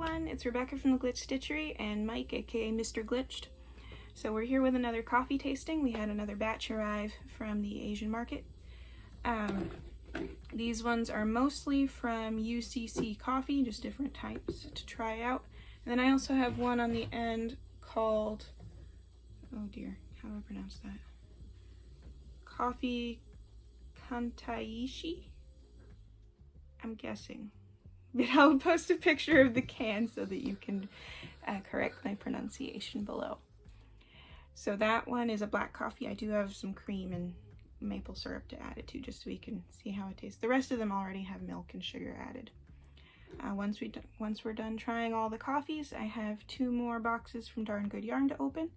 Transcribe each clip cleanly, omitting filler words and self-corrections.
everyone, it's Rebecca from the Glitch Stitchery and Mike, aka Mr. Glitched. So we're here with another coffee tasting. We had another batch arrive from the Asian market. These ones are mostly from UCC Coffee, just different types to try out. And then I also have one on the end called, oh dear, how do I pronounce that? Coffee Kantaishi? I'm guessing. But I'll post a picture of the can so that you can correct my pronunciation below. So that one is a black coffee. I do have some cream and maple syrup to add it to just so we can see how it tastes. The rest of them already have milk and sugar added. Once we're done trying all the coffees, I have 2 more boxes from Darn Good Yarn to open,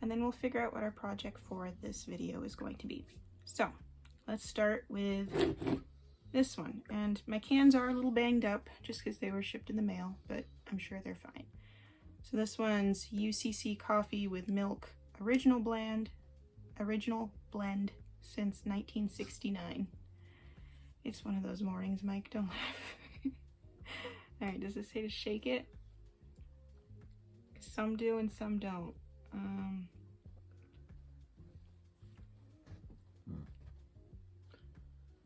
and then we'll figure out what our project for this video is going to be. So let's start with this one, and my cans are a little banged up just because they were shipped in the mail, but I'm sure they're fine. So this one's UCC Coffee with Milk Original Blend since 1969. It's one of those mornings, Mike, don't laugh. Alright, does it say to shake it? Some do and some don't.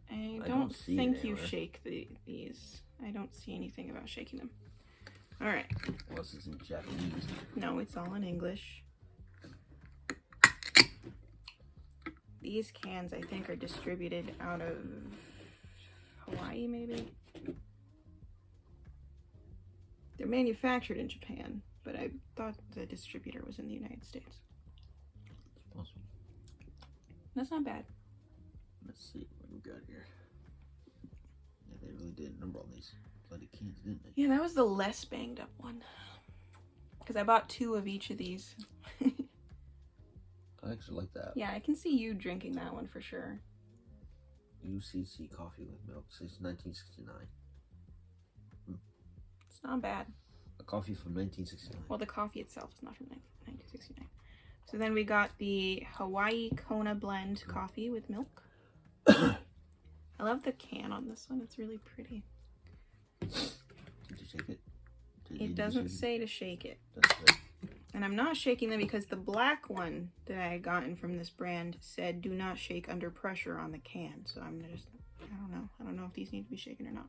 I don't think you shake these. I don't see anything about shaking them. Alright. Unless it's in Japanese. No, it's all in English. These cans, I think, are distributed out of Hawaii, maybe? They're manufactured in Japan, but I thought the distributor was in the United States. It's possible. That's not bad. Let's see what we got here. Yeah, they really did a number on these bloody cans, didn't they? Yeah, that was the less banged up one. Because I bought 2 of each of these. I actually like that. Yeah, I can see you drinking that one for sure. UCC Coffee with Milk since 1969. It's not bad. A coffee from 1969. Well, the coffee itself is not from 1969. So then we got the Hawaii Kona blend coffee with milk. I love the can on this one. It's really pretty. Did you shake it? It doesn't say to shake it. That's good. And I'm not shaking them because the black one that I had gotten from this brand said do not shake under pressure on the can. So I'm just, I don't know. I don't know if these need to be shaken or not.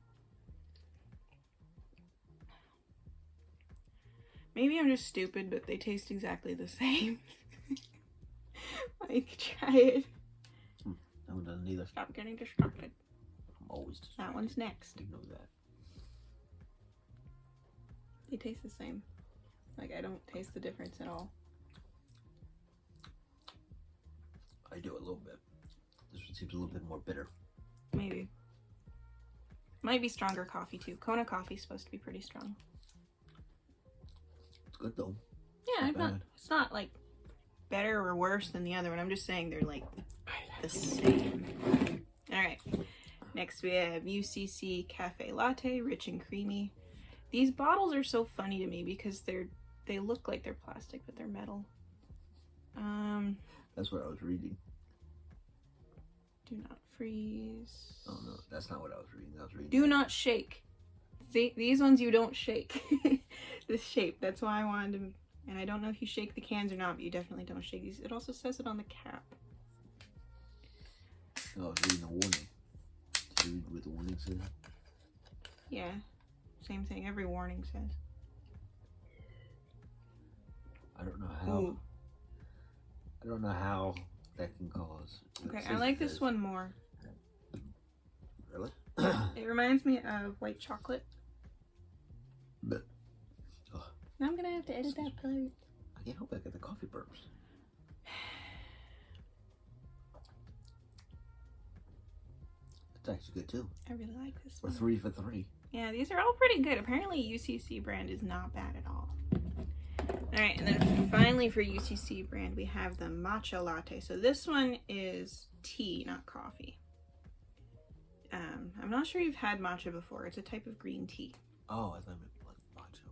Maybe I'm just stupid, but they taste exactly the same. Like, try it. That one doesn't either. Stop getting distracted. I'm always distracted. That one's next. You know that. They taste the same. Like, I don't taste the difference at all. I do a little bit. This one seems a little bit more bitter. Maybe. Might be stronger coffee, too. Kona coffee is supposed to be pretty strong. It's good, though. Yeah, it's not like better or worse than the other one. I'm just saying they're like the same. Alright, next we have UCC Cafe Latte, rich and creamy. These bottles are so funny to me because they look like they're plastic, but they're metal. That's what I was reading. Do not freeze. Oh no, that's not what I was reading. I was reading. Do not shake. See, these ones you don't shake. This shape, that's why I wanted to. And I don't know if you shake the cans or not, but you definitely don't shake these. It also says it on the cap. Oh, I was reading the warning. Did you read what the warning said? Yeah, same thing. Every warning says. I don't know how. Ooh. I don't know how that can cause. Okay, I like this one more. Really? It reminds me of white chocolate. But. Now I'm gonna have to edit that part. I can't help it. I get the coffee burps. It's actually good too. I really like this We're one. 3 for 3. Yeah, these are all pretty good. Apparently UCC brand is not bad at all. Alright, and then finally for UCC brand we have the Matcha Latte. So this one is tea, not coffee. I'm not sure you've had matcha before. It's a type of green tea. Oh, I thought it meant like macho.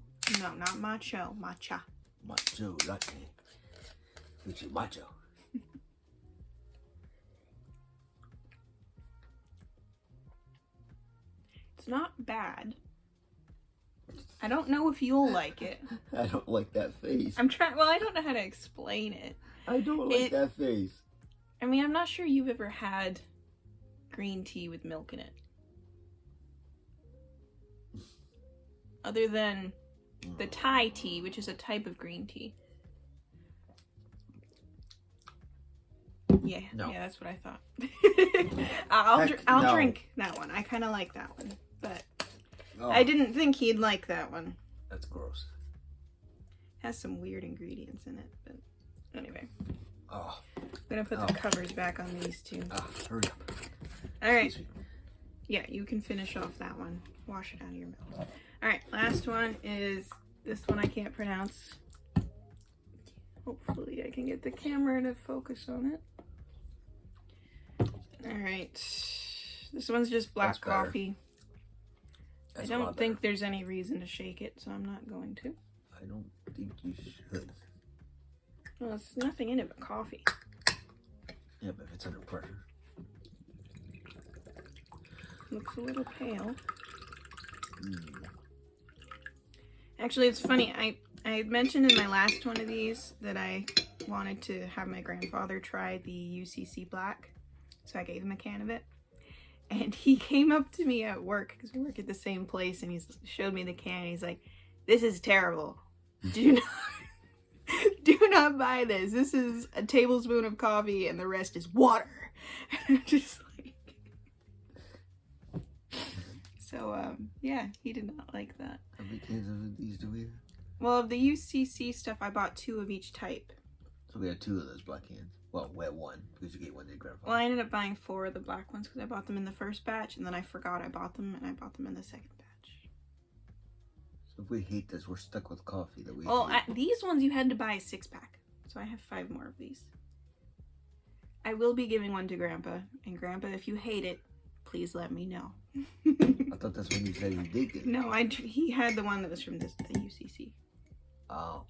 No, not macho, matcha. Macho latte. Which is macho. It's not bad. I don't know if you'll like it. I don't like that face. I'm trying. Well, I don't know how to explain it. I don't like that face. I mean, I'm not sure you've ever had green tea with milk in it. Other than the Thai tea, which is a type of green tea. Yeah, no. Yeah, that's what I thought. I'll drink that one. I kind of like that one, but I didn't think he'd like that one. That's gross. Has some weird ingredients in it, but anyway. Oh. I'm gonna put the covers back on these two. Hurry up. All right. Yeah, you can finish off that one. Wash it out of your mouth. All right, last one is this one I can't pronounce. Hopefully I can get the camera to focus on it. All right. This one's just black coffee. I don't think there's any reason to shake it, so I'm not going to. I don't think you should. Well, there's nothing in it but coffee. Yeah, but if it's under pressure. Looks a little pale. Actually, it's funny. I had mentioned in my last one of these that I wanted to have my grandfather try the UCC Black. So I gave him a can of it. And he came up to me at work, because we work at the same place, and he showed me the can. And he's like, "This is terrible. Do not buy this. This is a tablespoon of coffee and the rest is water." And I'm just like... So, yeah, he did not like that. How many cans of these do we have? Well, of the UCC stuff, I bought 2 of each type. So we had 2 of those black cans. Well, we had 1, because you get one to your grandfather. Well, I ended up buying 4 of the black ones, because I bought them in the first batch, and then I forgot I bought them, and I bought them in the second batch. So if we hate this, we're stuck with coffee that we these ones you had to buy a 6-pack, so I have 5 more of these. I will be giving one to Grandpa, and Grandpa, if you hate it, please let me know. I thought that's when you said you did get it. No, he had the one that was from the UCC. Oh.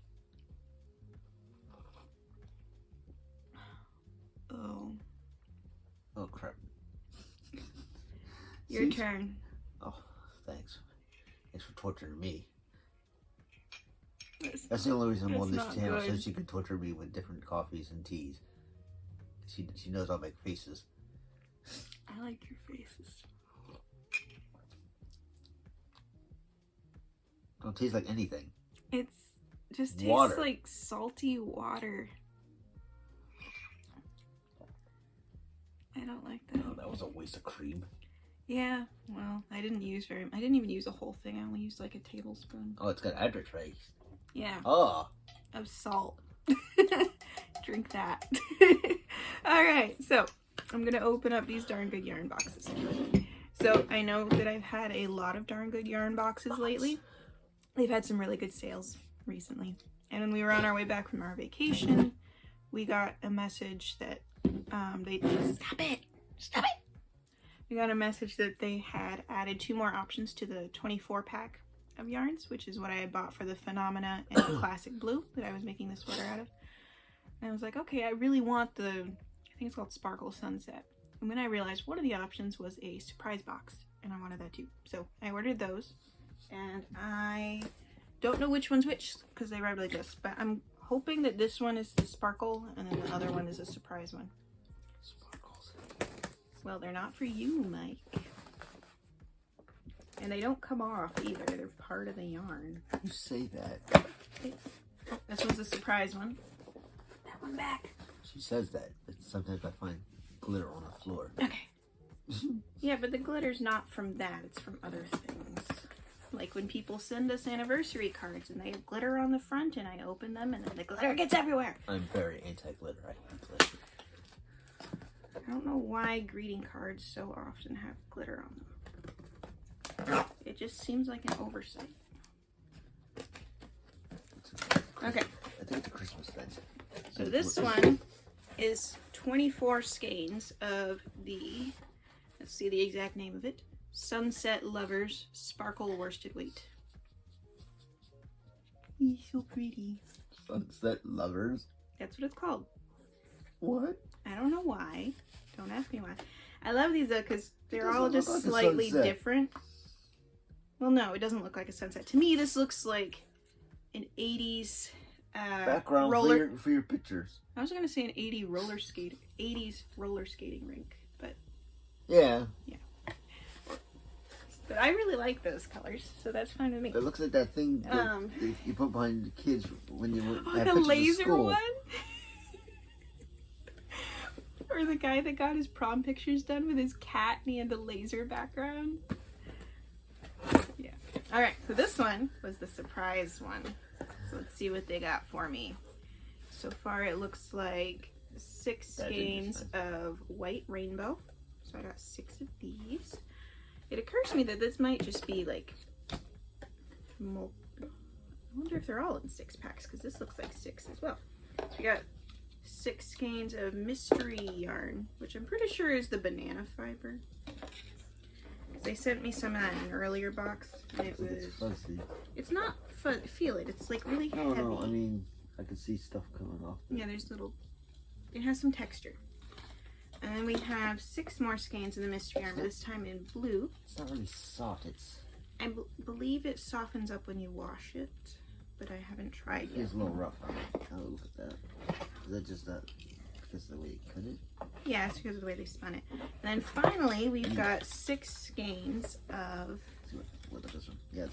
Oh, crap. Your turn. Oh, thanks. Thanks for torturing me. That's the only reason I'm on this channel, so she can torture me with different coffees and teas. She knows I'll make faces. I like your faces. Don't taste like anything. It just tastes like salty water. I don't like that. No, that was a waste of cream. Yeah, well, I didn't even use a whole thing. I only used like a tablespoon. Oh, it's got advertise. Yeah. Oh. Of salt. Drink that. Alright, so I'm going to open up these Darn Good yarn boxes. So I know that I've had a lot of Darn Good yarn boxes lately. They've had some really good sales recently. And when we were on our way back from our vacation, we got a message that Stop it! We got a message that they had added 2 more options to the 24-pack of yarns, which is what I had bought for the Phenomena and the Classic Blue that I was making the sweater out of. And I was like, okay, I really want I think it's called Sparkle Sunset. And then I realized one of the options was a surprise box, and I wanted that too. So I ordered those, and I don't know which one's which because they arrived like this, but I'm hoping that this one is the sparkle and then the other one is a surprise one. Sparkles. Well, they're not for you, Mike. And they don't come off either. They're part of the yarn. You say that. Okay. Oh, this one's a surprise one. That one back. She says that, but sometimes I find glitter on the floor. Okay. Yeah, but the glitter's not from that. It's from other things. Like when people send us anniversary cards and they have glitter on the front and I open them and then the glitter gets everywhere. I'm very anti-glitter. I hate glitter. I don't know why greeting cards so often have glitter on them. It just seems like an oversight. Okay. I think it's a Christmas thing. So this one is 24 skeins of the, let's see the exact name of it, Sunset Lovers Sparkle Worsted Weight. He's so pretty. Sunset Lovers? That's what it's called. What? I don't know why. Don't ask me why. I love these though because they're all just slightly different. well, no, it doesn't look like a sunset. To me, this looks like an 80s background for your pictures. I was gonna say an 80s roller skating rink, but yeah. But I really like those colors, so that's fine with me. It looks like that thing that you put behind the kids when you have the pictures laser of school. one. Or the guy that got his prom pictures done with his cat and he had the laser background. Yeah. Alright, so this one was the surprise one. So let's see what they got for me. So far it looks like 6 skeins of white rainbow. So I got 6 of these. It occurs to me that this might just be like, I wonder if they're all in 6 packs because this looks like 6 as well. So we got 6 skeins of mystery yarn, which I'm pretty sure is the banana fiber. They sent me some of that in an earlier box, and it was. It's fuzzy. It's not fuzzy. Feel it. It's like really heavy. No, I mean, I can see stuff coming off. Yeah, there's little. It has some texture. And then we have 6 more skeins of the mystery yarn, but this time in blue. It's not really soft. It's. I believe it softens up when you wash it, but I haven't tried yet. It's a little rough on it. Oh, look at that. Is that just that because of the way you cut it? Yeah, it's because of the way they spun it. And then finally, we've got 6 skeins of What is this one? Yeah.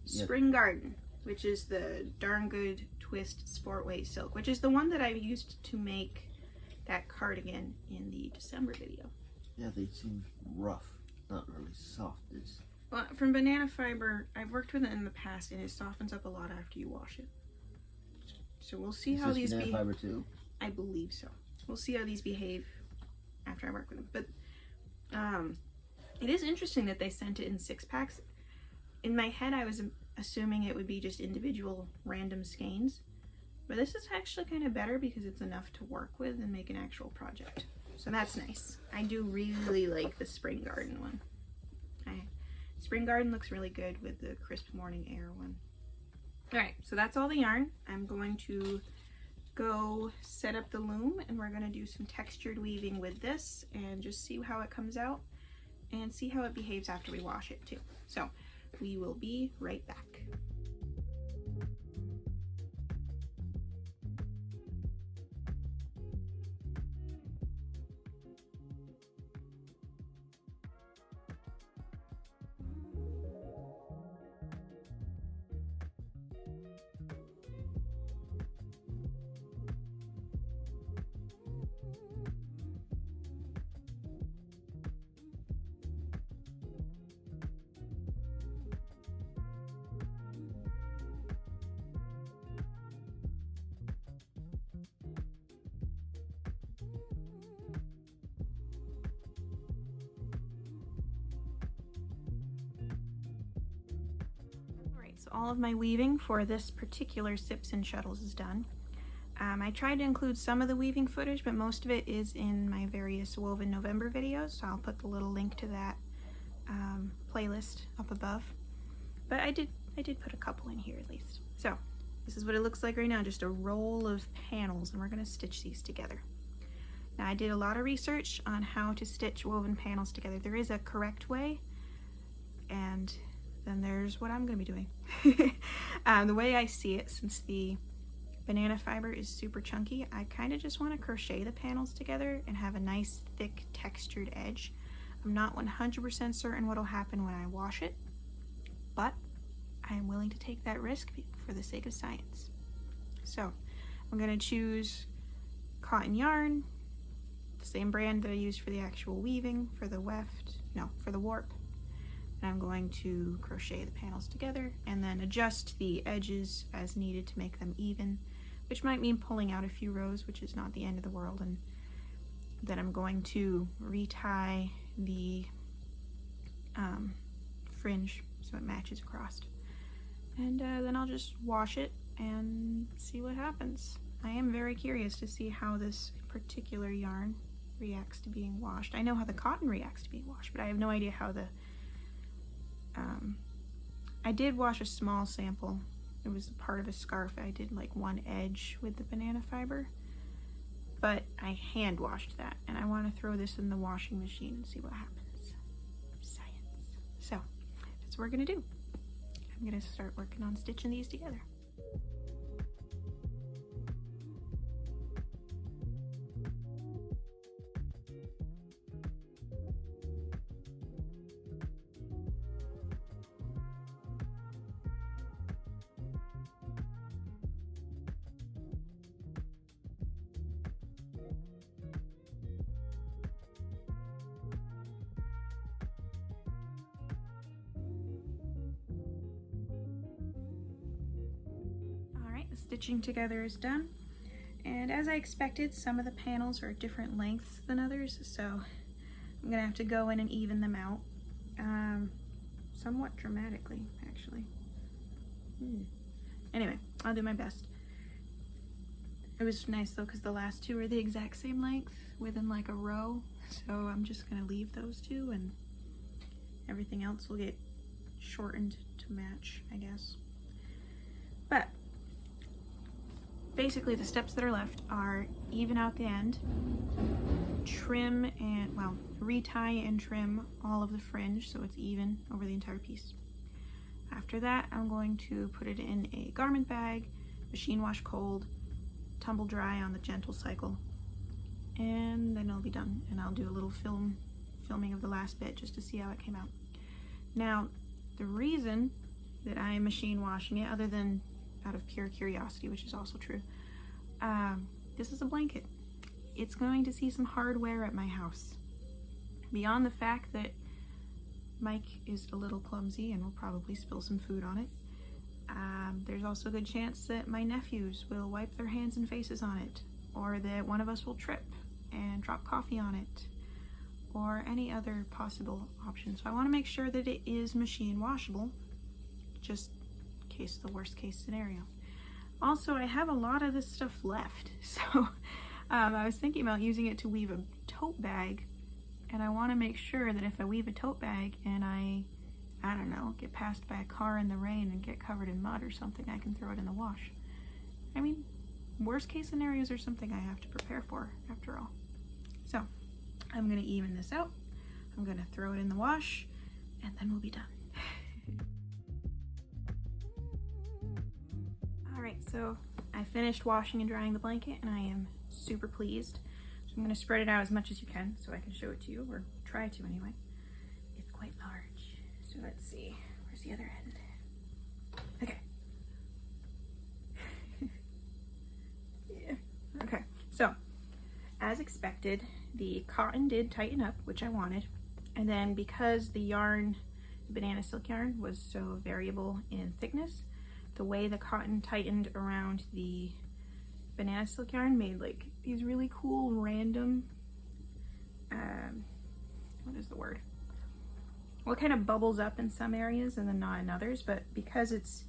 Spring Garden, which is the Darn Good Twist Sportway Silk, which is the one that I used to make that cardigan in the December video. Yeah, they seem rough, not really soft. It's... Well, from banana fiber, I've worked with it in the past, and it softens up a lot after you wash it. So we'll see how these banana fiber too? I believe so. We'll see how these behave after I work with them. But it is interesting that they sent it in 6 packs. In my head, I was assuming it would be just individual random skeins. But this is actually kind of better because it's enough to work with and make an actual project. So that's nice. I do really like the Spring Garden one. Spring Garden looks really good with the Crisp Morning Air one. Alright, so that's all the yarn. I'm going to go set up the loom and we're going to do some textured weaving with this and just see how it comes out and see how it behaves after we wash it too. So we will be right back. So all of my weaving for this particular Sips and Shuttles is done. I tried to include some of the weaving footage, but most of it is in my various Woven November videos, so I'll put the little link to that playlist up above. But I did put a couple in here at least. So this is what it looks like right now, just a roll of panels, and we're going to stitch these together. Now I did a lot of research on how to stitch woven panels together. There is a correct way, and then there's what I'm going to be doing. The way I see it, since the banana fiber is super chunky, I kind of just want to crochet the panels together and have a nice thick textured edge. I'm not 100% certain what will happen when I wash it, but I am willing to take that risk for the sake of science. So I'm going to choose cotton yarn, the same brand that I used for the actual weaving, for the warp. And I'm going to crochet the panels together and then adjust the edges as needed to make them even, which might mean pulling out a few rows, which is not the end of the world. And then I'm going to retie the fringe so it matches across. And then I'll just wash it and see what happens. I am very curious to see how this particular yarn reacts to being washed. I know how the cotton reacts to being washed, but I have no idea how the I did wash a small sample. It was part of a scarf. I did like one edge with the banana fiber, but I hand washed that, and I want to throw this in the washing machine and see what happens. Science. So that's what we're gonna do. I'm gonna start working on stitching these together. The stitching together is done, and as I expected, some of the panels are different lengths than others, so I'm gonna have to go in and even them out somewhat dramatically, actually. Anyway, I'll do my best. It was nice though because the last two are the exact same length within like a row, so I'm just gonna leave those two and everything else will get shortened to match, I guess. But basically the steps that are left are even out the end, trim and, well, retie and trim all of the fringe so it's even over the entire piece. After that, I'm going to put it in a garment bag, machine wash cold, tumble dry on the gentle cycle, and then it'll be done. And I'll do a little filming of the last bit just to see how it came out. Now, the reason that I am machine washing it, other than out of pure curiosity, which is also true, this is a blanket. It's going to see some hard wear at my house. Beyond the fact that Mike is a little clumsy and will probably spill some food on it, there's also a good chance that my nephews will wipe their hands and faces on it, or that one of us will trip and drop coffee on it, or any other possible option. So I want to make sure that it is machine washable, just in case the worst case scenario. Also, I have a lot of this stuff left, so I was thinking about using it to weave a tote bag, and I want to make sure that if I weave a tote bag and I don't know, get passed by a car in the rain and get covered in mud or something, I can throw it in the wash. I mean, worst case scenarios are something I have to prepare for after all. So I'm gonna even this out, I'm gonna throw it in the wash, and then we'll be done. Alright, so I finished washing and drying the blanket and I am super pleased. So I'm gonna spread it out as much as you can so I can show it to you, or try to anyway. It's quite large. So let's see, where's the other end? Okay. Yeah, okay. So, as expected, the cotton did tighten up, which I wanted. And then because the yarn, the banana silk yarn, was so variable in thickness, the way the cotton tightened around the banana silk yarn made like these really cool random, what is the word? Well, it kind of bubbles up in some areas and then not in others, but because it's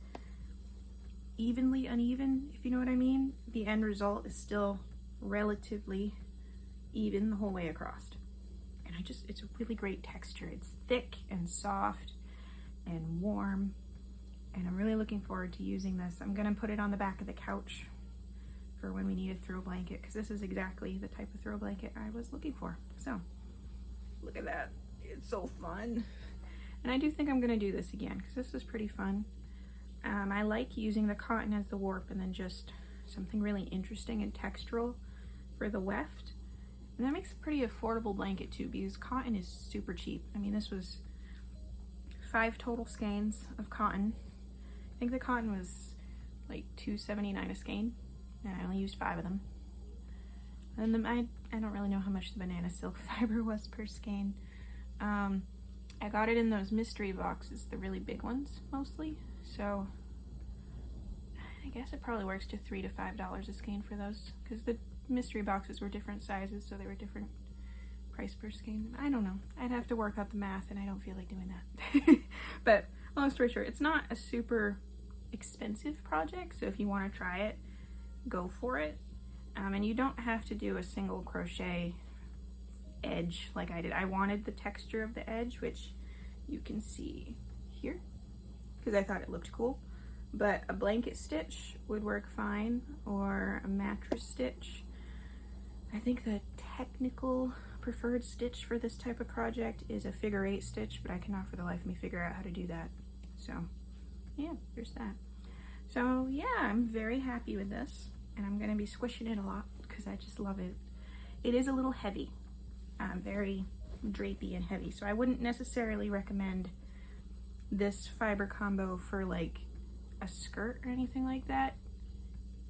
evenly uneven, if you know what I mean, the end result is still relatively even the whole way across. And it's a really great texture. It's thick and soft and warm, and I'm really looking forward to using this. I'm gonna put it on the back of the couch for when we need a throw blanket, because this is exactly the type of throw blanket I was looking for. So, look at that. It's so fun. And I do think I'm gonna do this again because this is pretty fun. I like using the cotton as the warp and then just something really interesting and textural for the weft. And that makes a pretty affordable blanket too, because cotton is super cheap. I mean, this was 5 total skeins of cotton. I think the cotton was like $2.79 a skein, and I only used 5 of them. And then I don't really know how much the banana silk fiber was per skein. I got it in those mystery boxes, the really big ones mostly, so I guess it probably works to $3 to $5 a skein for those, because the mystery boxes were different sizes, so they were different price per skein. I don't know, I'd have to work out the math and I don't feel like doing that. But long story short, it's not a super expensive project, so if you want to try it, go for it. And you don't have to do a single crochet edge like I did. I wanted the texture of the edge, which you can see here, because I thought it looked cool. But a blanket stitch would work fine, or a mattress stitch. I think the technical preferred stitch for this type of project is a figure 8 stitch, but I cannot for the life of me figure out how to do that. So yeah, there's that. So yeah, I'm very happy with this, and I'm gonna be squishing it a lot because I just love it. It is a little heavy, very drapey and heavy, so I wouldn't necessarily recommend this fiber combo for like a skirt or anything like that.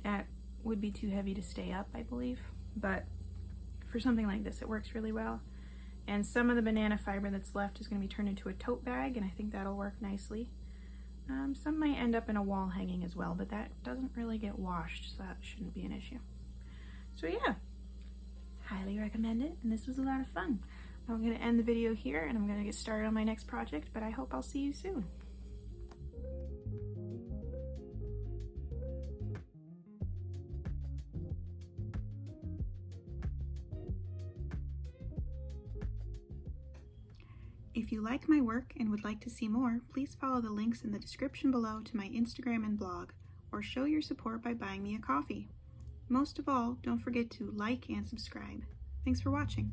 That would be too heavy to stay up, I believe, but for something like this it works really well. And some of the banana fiber that's left is going to be turned into a tote bag, and I think that'll work nicely. Some might end up in a wall hanging as well, but that doesn't really get washed, so that shouldn't be an issue. So yeah, highly recommend it, and this was a lot of fun. I'm going to end the video here, and I'm going to get started on my next project, but I hope I'll see you soon. If you like my work and would like to see more, please follow the links in the description below to my Instagram and blog, or show your support by buying me a coffee. Most of all, don't forget to like and subscribe. Thanks for watching.